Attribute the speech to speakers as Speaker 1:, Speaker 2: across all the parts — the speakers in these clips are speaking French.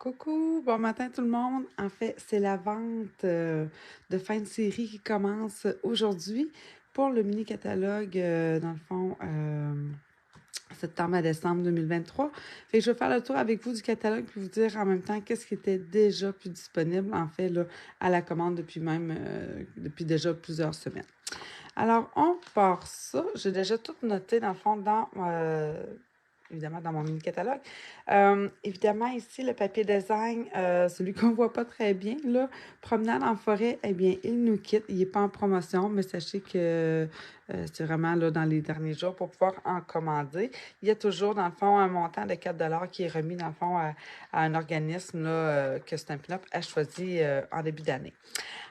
Speaker 1: Coucou, bon matin tout le monde. En fait, c'est la vente de fin de série qui commence aujourd'hui pour le mini catalogue, dans le fond, septembre à décembre 2023. Fait que je vais faire le tour avec vous du catalogue puis vous dire en même temps qu'est-ce qui était déjà plus disponible, en fait, là, à la commande depuis déjà plusieurs semaines. Alors, on part ça. J'ai déjà tout noté, dans le fond, évidemment, dans mon mini-catalogue. Évidemment, ici, le papier design, celui qu'on voit pas très bien, là, promenade en forêt, eh bien, il nous quitte. Il n'est pas en promotion, mais sachez que c'est vraiment là dans les derniers jours pour pouvoir en commander. Il y a toujours, dans le fond, un montant de 4 qui est remis, dans le fond, à un organisme là, que Stampin' Up a choisi en début d'année.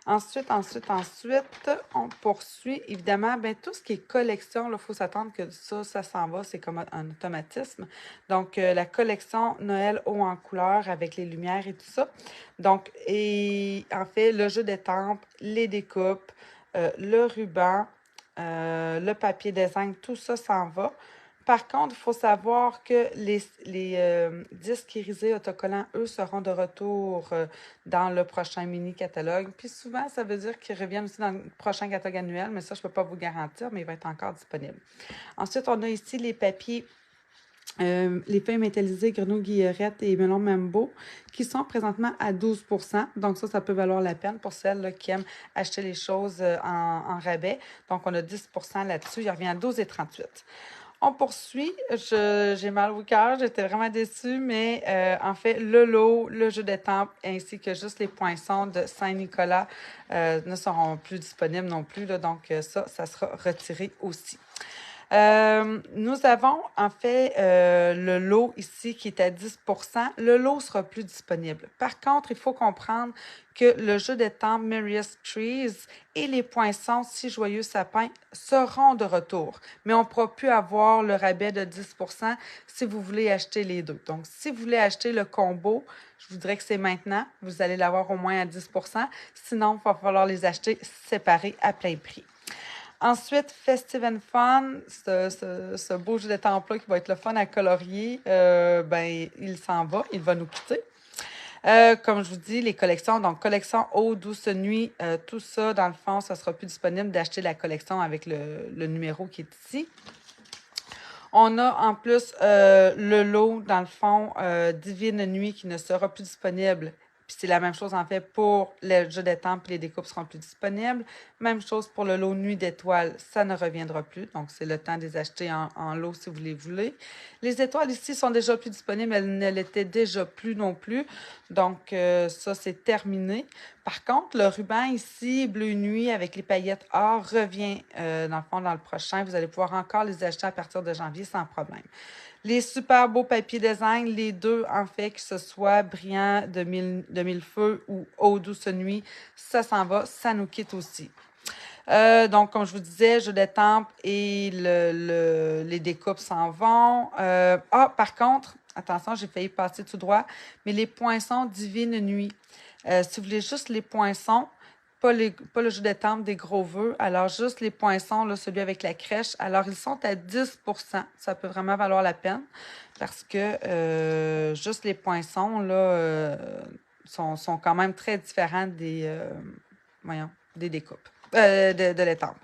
Speaker 1: Ensuite, on poursuit. Évidemment, ben, tout ce qui est collection, il faut s'attendre que ça s'en va. C'est comme un automatisme. Donc, la collection Noël haut en couleur avec les lumières et tout ça. Donc, et en fait, le jeu d'étampes, les découpes, le ruban, le papier design, tout ça s'en va. Par contre, il faut savoir que les disques irisés autocollants, eux, seront de retour dans le prochain mini-catalogue. Puis souvent, ça veut dire qu'ils reviennent aussi dans le prochain catalogue annuel, mais ça, je ne peux pas vous garantir, mais il va être encore disponible. Ensuite, on a ici les papiers, les feuilles métallisées Grenouille Guillerette et Melon Mambo, qui sont présentement à 12 Donc ça peut valoir la peine pour celles là, qui aiment acheter les choses en rabais. Donc, on a 10 là-dessus. Il revient à 12,38. On poursuit. J'ai mal au cœur. J'étais vraiment déçue, mais en fait, le lot, le jeu d'étampes ainsi que juste les poinçons de Saint-Nicolas ne seront plus disponibles non plus. Là, donc, ça sera retiré aussi. Nous avons en fait le lot ici qui est à 10 Le lot sera plus disponible. Par contre, il faut comprendre que le jeu d'étampes Merriest Trees et les poinçons Si Joyeux Sapin seront de retour. Mais on ne pourra plus avoir le rabais de 10 si vous voulez acheter les deux. Donc, si vous voulez acheter le combo, je vous dirais que c'est maintenant. Vous allez l'avoir au moins à 10 Sinon, il va falloir les acheter séparés à plein prix. Ensuite, Festive and Fun, ce beau jeu de temple-là qui va être le fun à colorier, ben, il s'en va, il va nous quitter. Comme je vous dis, les collections, donc collection Eau, Douce Nuit, tout ça, dans le fond, ça sera plus disponible d'acheter la collection avec le numéro qui est ici. On a en plus le lot, dans le fond, Divine Nuit qui ne sera plus disponible. Puis c'est la même chose en fait pour le jeu d'étampes, puis les découpes seront plus disponibles. Même chose pour le lot Nuit d'étoiles, ça ne reviendra plus. Donc c'est le temps de les acheter en lot si vous les voulez. Les étoiles ici sont déjà plus disponibles, elles ne l'étaient déjà plus non plus. Donc ça c'est terminé. Par contre, le ruban ici, Bleu Nuit avec les paillettes or, revient dans le fond dans le prochain. Vous allez pouvoir encore les acheter à partir de janvier sans problème. Les super beaux papiers design, les deux, en fait, que ce soit Brillant de mille feux ou Eau douce nuit, ça s'en va, ça nous quitte aussi. Donc, comme je vous disais, jeu d'étampes et les découpes s'en vont. Par contre, attention, j'ai failli passer tout droit, mais les poinçons Divine Nuit. Si vous voulez juste les poinçons, pas le jeu d'étampes des gros vœux, alors juste les poinçons, là, celui avec la crèche, alors ils sont à 10 Ça peut vraiment valoir la peine parce que juste les poinçons, là, sont quand même très différents des découpes, de l'étampe.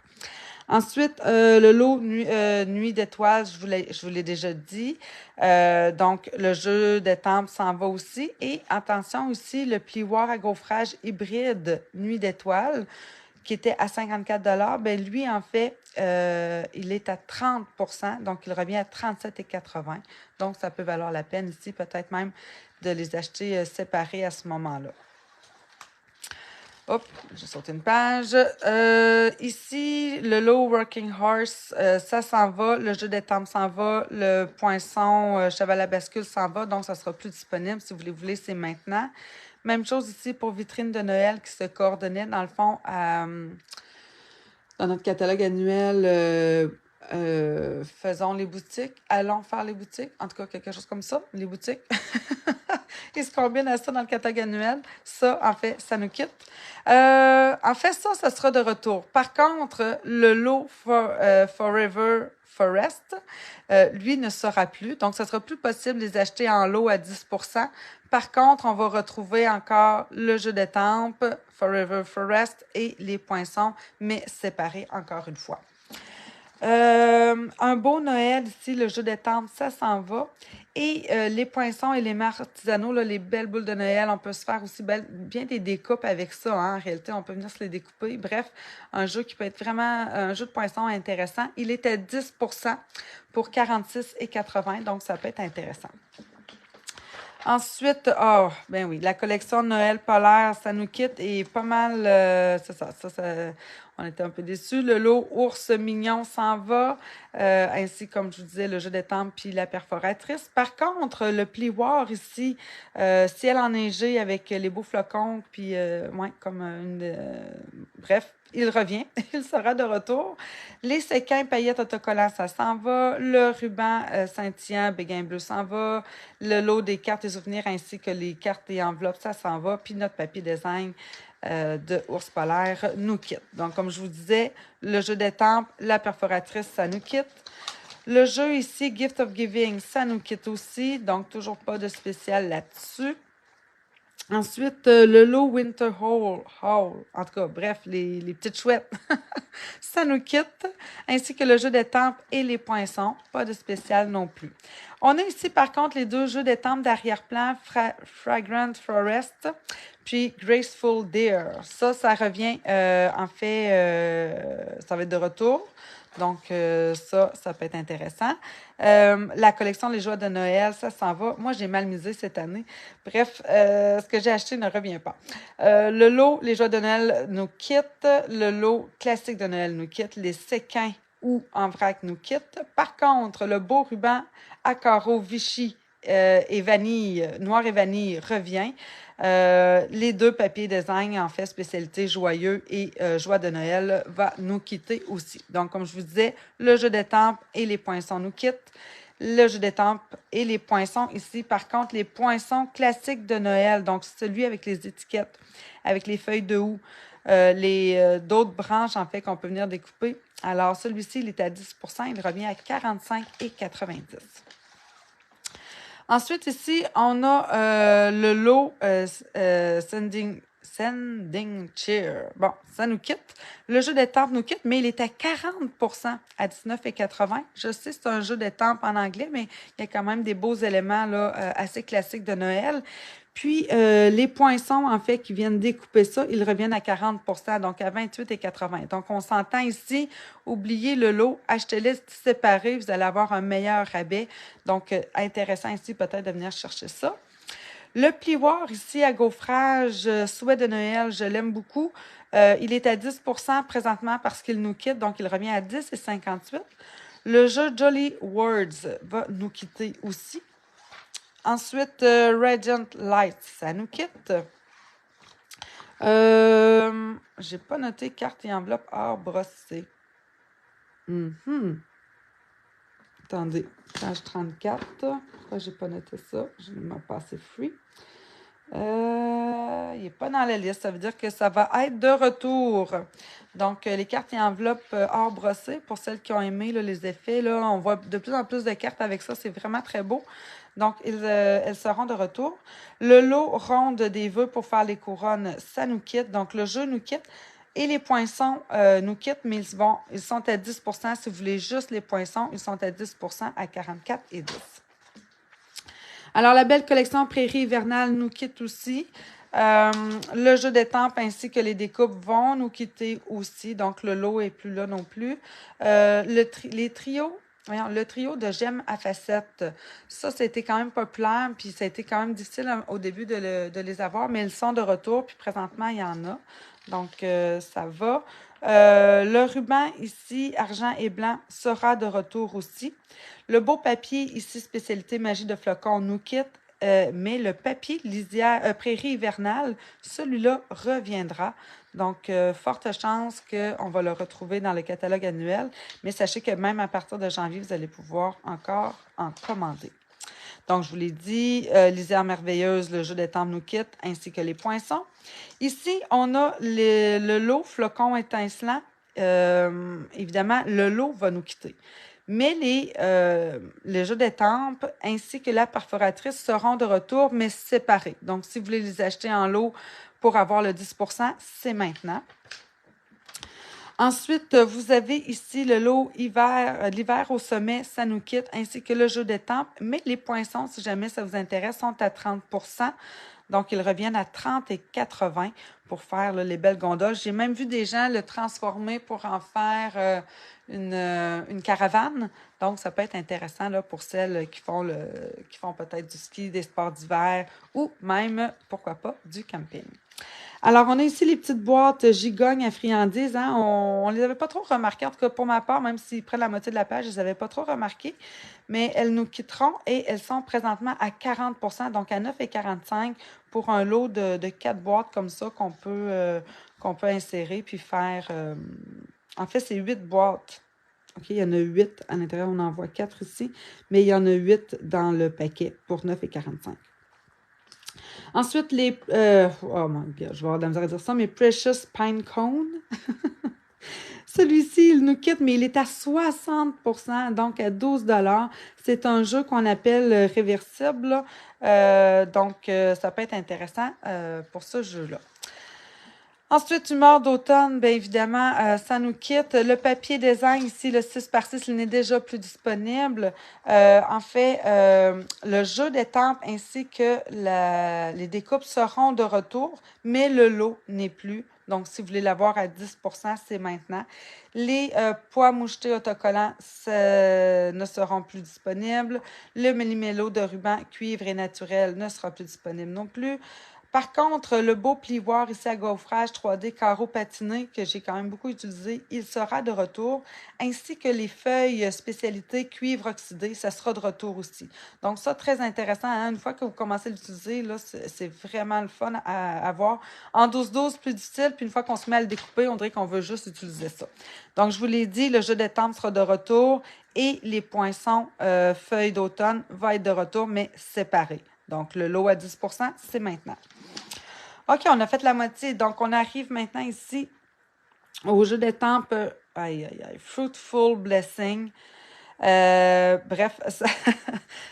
Speaker 1: Ensuite, le lot Nuit d'étoiles, je vous l'ai déjà dit. Donc, le jeu d'étampes s'en va aussi. Et attention aussi, le plioir à gaufrage hybride Nuit d'étoiles, qui était à 54 ben lui, en fait, il est à 30 donc il revient à 37,80 Donc, ça peut valoir la peine ici, peut-être même de les acheter séparés à ce moment-là. Hop, j'ai sauté une page. Ici, le Low Working Horse, ça s'en va. Le jeu d'étampes s'en va. Le poinçon cheval à bascule s'en va. Donc, ça sera plus disponible. Si vous voulez, c'est maintenant. Même chose ici pour Vitrine de Noël qui se coordonnait, dans le fond, dans notre catalogue annuel. Faisons les boutiques, allons faire les boutiques, en tout cas quelque chose comme ça, les boutiques. qui se combine à ça dans le catalogue annuel. Ça, en fait, ça nous quitte. En fait, ça sera de retour. Par contre, le lot Forever Forest, lui, ne sera plus. Donc, ça sera plus possible de les acheter en lot à 10%. Par contre, on va retrouver encore le jeu d'étampes, Forever Forest et les poinçons, mais séparés encore une fois. Un beau Noël ici, le jeu d'étampes, ça s'en va. Et les poinçons et les mets artisanaux, là, les belles boules de Noël, on peut se faire aussi bien des découpes avec ça. Hein, en réalité, on peut venir se les découper. Bref, un jeu qui peut être vraiment un jeu de poinçons intéressant. Il est à 10% pour 46,80, donc ça peut être intéressant. Ensuite, ben oui, la collection de Noël polaire, ça nous quitte et pas mal, c'est ça, on était un peu déçus. Le lot ours mignon s'en va, ainsi comme je vous disais, le jeu d'étampes puis la perforatrice. Par contre, le plioir ici, ciel enneigé avec les beaux flocons, puis ouais, comme bref, il revient, il sera de retour. Les séquins paillettes autocollants, ça s'en va. Le ruban scintillant béguin bleu s'en va. Le lot des cartes et souvenirs ainsi que les cartes et enveloppes, ça s'en va. Puis notre papier design de ours polaire nous quitte. Donc, comme je vous disais, le jeu d'étampes, la perforatrice, ça nous quitte. Le jeu ici, Gift of Giving, ça nous quitte aussi. Donc, toujours pas de spécial là-dessus. Ensuite, le lot Winter Haul, en tout cas, bref, les petites chouettes, ça nous quitte, ainsi que le jeu d'étampes et les poinçons, pas de spécial non plus. On a ici, par contre, les deux jeux d'étampes d'arrière-plan, Fragrant Forest, puis Graceful Deer. Ça revient, en fait, ça va être de retour. Donc, ça peut être intéressant. La collection Les Joies de Noël, ça s'en va. Moi, j'ai mal misé cette année. Bref, ce que j'ai acheté ne revient pas. Le lot Les Joies de Noël nous quitte. Le lot classique de Noël nous quitte. Les séquins ou en vrac nous quittent. Par contre, le beau ruban à carreaux Vichy et vanille, noir et vanille, revient. Les deux papiers design, en fait, spécialité joyeux et joie de Noël, va nous quitter aussi. Donc, comme je vous disais, le jeu d'étampes et les poinçons nous quittent. Le jeu d'étampes et les poinçons ici. Par contre, les poinçons classiques de Noël, donc celui avec les étiquettes, avec les feuilles de houx, d'autres branches, en fait, qu'on peut venir découper. Alors, celui-ci, il est à 10%, il revient à 45,90. Ensuite, ici, on a le lot Sending Cheer. Bon, ça nous quitte. Le jeu d'étampes nous quitte, mais il est à 40% à 19,80. Je sais, c'est un jeu d'étampes en anglais, mais il y a quand même des beaux éléments là, assez classiques de Noël. Puis, les poinçons, en fait, qui viennent découper ça, ils reviennent à 40%, donc à 28,80. Donc, on s'entend ici, oubliez le lot, achetez-les séparés, vous allez avoir un meilleur rabais. Donc, intéressant ici peut-être de venir chercher ça. Le plioir ici à gaufrage, souhait de Noël, je l'aime beaucoup. Il est à 10% présentement parce qu'il nous quitte, donc il revient à 10,58. Le jeu Jolly Words va nous quitter aussi. Ensuite, Radiant Light, ça nous quitte. J'ai pas noté carte et enveloppe or brossé. Attendez, page 34. Pourquoi j'ai pas noté ça? Je m'en passé free. Il n'est pas dans la liste. Ça veut dire que ça va être de retour. Donc, les cartes et enveloppes or brossées, pour celles qui ont aimé là, les effets, là, on voit de plus en plus de cartes avec ça. C'est vraiment très beau. Donc, elles seront de retour. Le lot ronde des vœux pour faire les couronnes, ça nous quitte. Donc, le jeu nous quitte. Et les poinçons nous quittent, mais ils sont à 10%. Si vous voulez juste les poinçons, ils sont à 10% à 44,10. Alors, la belle collection Prairie hivernale nous quitte aussi. Le jeu d'étampes ainsi que les découpes vont nous quitter aussi. Donc, le lot n'est plus là non plus. Les trios, le trio de gemmes à facettes, ça a été quand même populaire, puis ça a été quand même difficile au début de les avoir, mais ils sont de retour, puis présentement, il y en a. Donc, ça va. Le ruban ici, argent et blanc, sera de retour aussi. Le beau papier ici, spécialité magie de flocons, nous quitte. Mais le papier lisière, prairie hivernale, celui-là reviendra. Donc, forte chance qu'on va le retrouver dans le catalogue annuel. Mais sachez que même à partir de janvier, vous allez pouvoir encore en commander. Donc, je vous l'ai dit, Lisière merveilleuse, le jeu d'étampes nous quitte, ainsi que les poinçons. Ici, on a le lot flocon étincelant. Évidemment, le lot va nous quitter. Mais les jeux d'étampes ainsi que la perforatrice seront de retour, mais séparés. Donc, si vous voulez les acheter en lot pour avoir le 10%, c'est maintenant. Ensuite, vous avez ici le lot l'hiver au sommet, ça nous quitte, ainsi que le jeu d'étampes. Mais les poinçons, si jamais ça vous intéresse, sont à 30%. Donc, ils reviennent à 30 et 80 pour faire là, les belles gondoles. J'ai même vu des gens le transformer pour en faire une caravane. Donc, ça peut être intéressant là, pour celles qui font peut-être du ski, des sports d'hiver ou même, pourquoi pas, du camping. Alors, on a ici les petites boîtes gigognes à friandises. Hein? On les avait pas trop remarquées. En tout cas, pour ma part, même s'ils prennent la moitié de la page, je les avais pas trop remarquées. Mais elles nous quitteront et elles sont présentement à 40%, donc à 9,45 pour un lot de 4 boîtes comme ça qu'on peut insérer puis faire. En fait, c'est 8 boîtes. OK, il y en a 8 à l'intérieur. On en voit 4 ici, mais il y en a 8 dans le paquet pour 9,45. Ensuite, oh mon Dieu, je vais avoir de la misère à dire ça, mais Precious Pine Cone. Celui-ci, il nous quitte, mais il est à 60%, donc à 12 $. C'est un jeu qu'on appelle réversible. Donc, ça peut être intéressant pour ce jeu-là. Ensuite, humeur d'automne, bien évidemment, ça nous quitte. Le papier design ici, le 6x6, il n'est déjà plus disponible. En fait, le jeu d'étampes ainsi que les découpes seront de retour, mais le lot n'est plus. Donc, si vous voulez l'avoir à 10%, c'est maintenant. Les poids mouchetés autocollants ne seront plus disponibles. Le millimélo de ruban cuivre et naturel ne sera plus disponible non plus. Par contre, le beau plioir ici à gaufrage 3D carreau patiné, que j'ai quand même beaucoup utilisé, il sera de retour, ainsi que les feuilles spécialité cuivre oxydé, ça sera de retour aussi. Donc ça, très intéressant, hein? Une fois que vous commencez à l'utiliser, là, c'est vraiment le fun à avoir. En 12-12, plus difficile, puis une fois qu'on se met à le découper, on dirait qu'on veut juste utiliser ça. Donc, je vous l'ai dit, le jeu d'étampes sera de retour et les poinçons feuilles d'automne vont être de retour, mais séparés. Donc, le lot à 10%, c'est maintenant. OK, on a fait la moitié. Donc, on arrive maintenant ici au jeu d'étampes. Fruitful Blessing. Bref,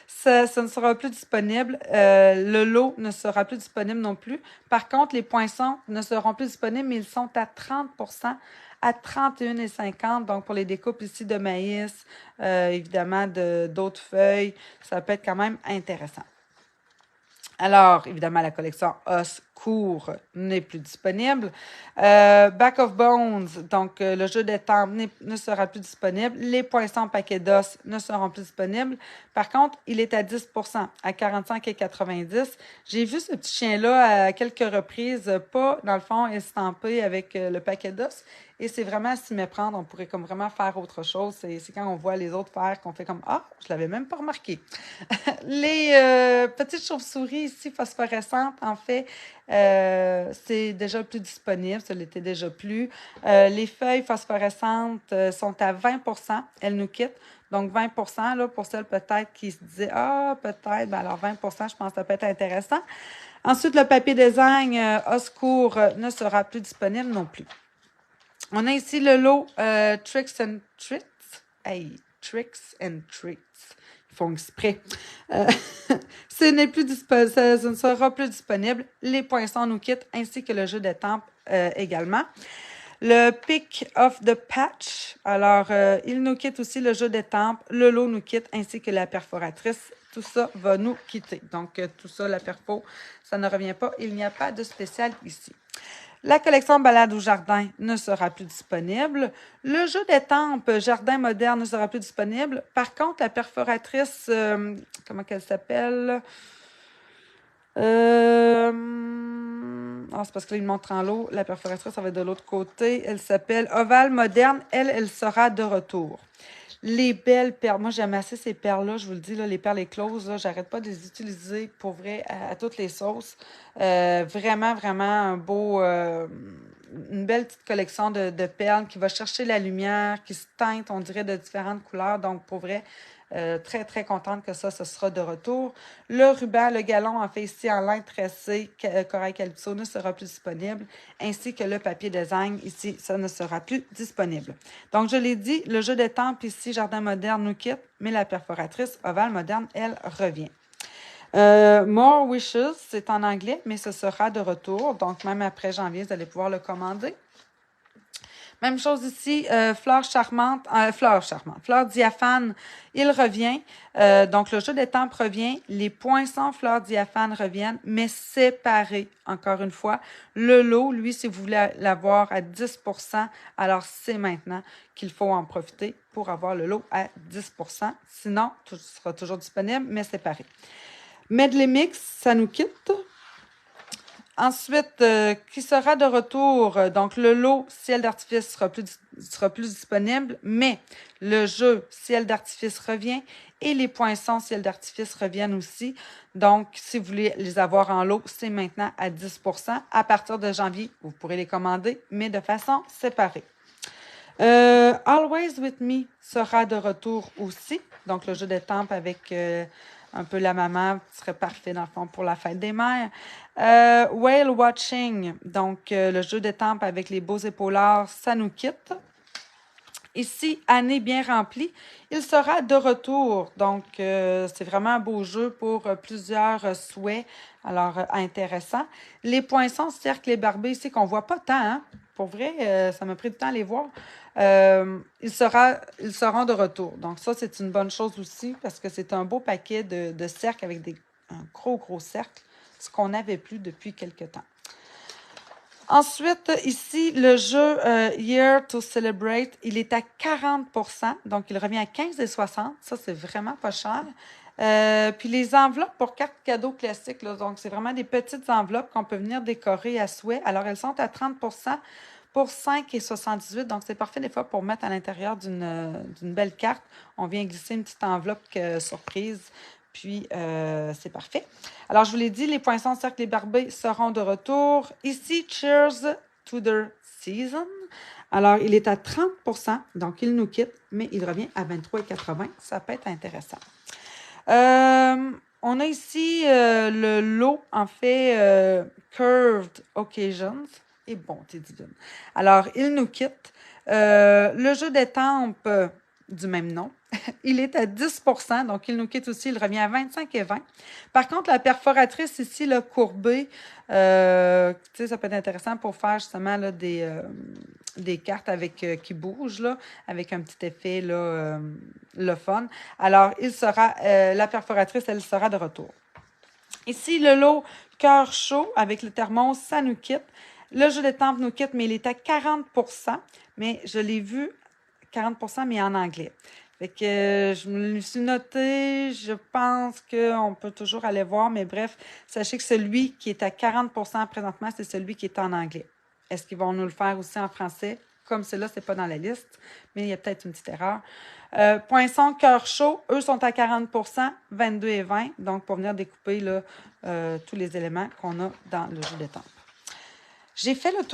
Speaker 1: ça ne sera plus disponible. Le lot ne sera plus disponible non plus. Par contre, les poinçons ne seront plus disponibles, mais ils sont à 30%, à 31,50. Donc, pour les découpes ici de maïs, évidemment, d'autres feuilles, ça peut être quand même intéressant. Alors, évidemment, la collection Os court n'est plus disponible. Back of Bones, donc le jeu d'étampes ne sera plus disponible. Les poinçons paquets d'os ne seront plus disponibles. Par contre, il est à 10%, à 45,90. J'ai vu ce petit chien-là à quelques reprises, pas dans le fond estampé avec le paquet d'os. Et c'est vraiment à s'y méprendre. On pourrait comme vraiment faire autre chose. C'est quand on voit les autres faire qu'on fait comme « Ah, je l'avais même pas remarqué. » Les petites chauves-souris ici phosphorescentes, en fait, c'est déjà plus disponible. Ça l'était déjà plus. Les feuilles phosphorescentes sont à 20%. Elles nous quittent. Donc, 20%, là, pour celles peut-être qui se disaient « Ah, peut-être. » Ben alors, 20%, je pense que ça peut être intéressant. Ensuite, le papier design Oscourt ne sera plus disponible non plus. On a ici le lot Tricks and Treats. Hey, Tricks and Treats. Ils font exprès. Ce ne sera plus disponible. Les poinçons nous quittent, ainsi que le jeu d'étampes également. Le Pick of the Patch. Alors, il nous quitte aussi le jeu d'étampes. Le lot nous quitte, ainsi que la perforatrice. Tout ça va nous quitter. Donc, tout ça, la perfo, ça ne revient pas. Il n'y a pas de spécial ici. La collection Balade au jardin ne sera plus disponible. Le jeu d'étampes Jardin moderne ne sera plus disponible. Par contre, la perforatrice, comment qu'elle s'appelle? C'est parce que là, il montre en l'eau. La perforatrice, ça va être de l'autre côté. Elle s'appelle Ovale moderne. Elle sera de retour. Les belles perles. Moi, j'aime assez ces perles-là. Je vous le dis, là, les perles écloses, là, j'arrête pas de les utiliser pour vrai à toutes les sauces. Vraiment, vraiment une belle petite collection de perles qui va chercher la lumière, qui se teinte, on dirait, de différentes couleurs. Donc, pour vrai, Très, très contente que ça, ce sera de retour. Le ruban, le galon, en fait, ici, en lin tressé, corail calypso ne sera plus disponible, ainsi que le papier design, ici, ça ne sera plus disponible. Donc, je l'ai dit, le jeu d'étampes, ici, Jardin moderne nous quitte, mais la perforatrice ovale moderne, elle, revient. More Wishes, c'est en anglais, mais ce sera de retour. Donc, même après janvier, vous allez pouvoir le commander. Même chose ici, fleur diaphane, il revient. Donc, le jeu d'étampes revient. Les poinçons fleurs diaphane reviennent, mais séparés, encore une fois. Le lot, lui, si vous voulez l'avoir à 10%, alors c'est maintenant qu'il faut en profiter pour avoir le lot à 10%. Sinon, tout sera toujours disponible, mais séparé. Medley Mix, ça nous quitte. Ensuite, qui sera de retour? Donc, le lot ciel d'artifice sera plus disponible, mais le jeu ciel d'artifice revient et les poinçons ciel d'artifice reviennent aussi. Donc, si vous voulez les avoir en lot, c'est maintenant à 10%. À partir de janvier, vous pourrez les commander, mais de façon séparée. Always With Me sera de retour aussi. Donc, le jeu d'étampes avec un peu la maman serait parfait, dans le fond, pour la fête des mères. Whale Watching, donc le jeu d'étampes avec les beaux épaulards, ça nous quitte. Ici, année bien remplie, il sera de retour. Donc, c'est vraiment un beau jeu pour plusieurs souhaits. Alors, intéressant. Les poinçons, cercles et barbés ici, qu'on voit pas tant, hein? Pour vrai, ça m'a pris du temps à les voir. Ils seront de retour. Donc, ça, c'est une bonne chose aussi parce que c'est un beau paquet de cercles avec un gros cercle, ce qu'on n'avait plus depuis quelques temps. Ensuite, ici, le jeu Year to Celebrate, il est à 40%, donc il revient à 15,60. Ça, c'est vraiment pas cher. Puis les enveloppes pour cartes cadeaux classiques, là, donc c'est vraiment des petites enveloppes qu'on peut venir décorer à souhait. Alors, elles sont à 30% pour 5,78. Donc, c'est parfait des fois pour mettre à l'intérieur d'une belle carte. On vient glisser une petite enveloppe surprise. Puis, c'est parfait. Alors, je vous l'ai dit, les poinçons, cercles et barbés seront de retour. Ici, Cheers to the Season. Alors, il est à 30%, donc il nous quitte, mais il revient à 23,80. Ça peut être intéressant. On a ici le lot, en fait, Curved Occasions. Et bonté divine. Alors, il nous quitte. Le jeu d'étampes du même nom, il est à 10%, donc il nous quitte aussi, il revient à 25,20. Par contre, la perforatrice ici, là, courbée, ça peut être intéressant pour faire justement là, des cartes avec qui bougent, là, avec un petit effet là, le fun. Alors, la perforatrice, elle sera de retour. Ici, le lot cœur chaud avec le thermos, ça nous quitte. Le jeu d'étampes nous quitte, mais il est à 40%. Mais je l'ai vu 40%, mais en anglais. Fait que je me le suis noté. Je pense qu'on peut toujours aller voir. Mais bref, sachez que celui qui est à 40% présentement, c'est celui qui est en anglais. Est-ce qu'ils vont nous le faire aussi en français? Comme celui-là, c'est pas dans la liste, mais il y a peut-être une petite erreur. Poinçon, cœur chaud, eux sont à 40%, 22,20. Donc, pour venir découper là, tous les éléments qu'on a dans le jeu d'étampes. J'ai fait le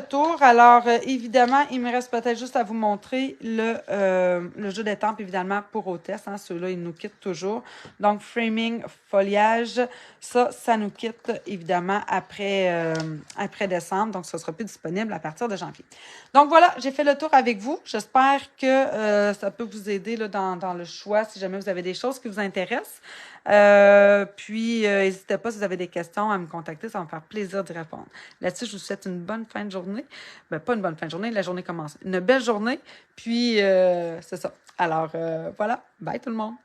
Speaker 1: tour. Alors, évidemment, il me reste peut-être juste à vous montrer le jeu d'étampes, évidemment, pour hôtesse. Hein, ceux-là, ils nous quittent toujours. Donc, framing, foliage, ça nous quitte, évidemment, après décembre. Donc, ça sera plus disponible à partir de janvier. Donc, voilà, j'ai fait le tour avec vous. J'espère que ça peut vous aider là, dans le choix, si jamais vous avez des choses qui vous intéressent. Puis, n'hésitez pas si vous avez des questions à me contacter, ça va me faire plaisir d'y répondre. Là-dessus, je vous souhaite une bonne fin de journée. Ben, pas une bonne fin de journée, la journée commence. Une belle journée, puis c'est ça. Alors, voilà. Bye tout le monde!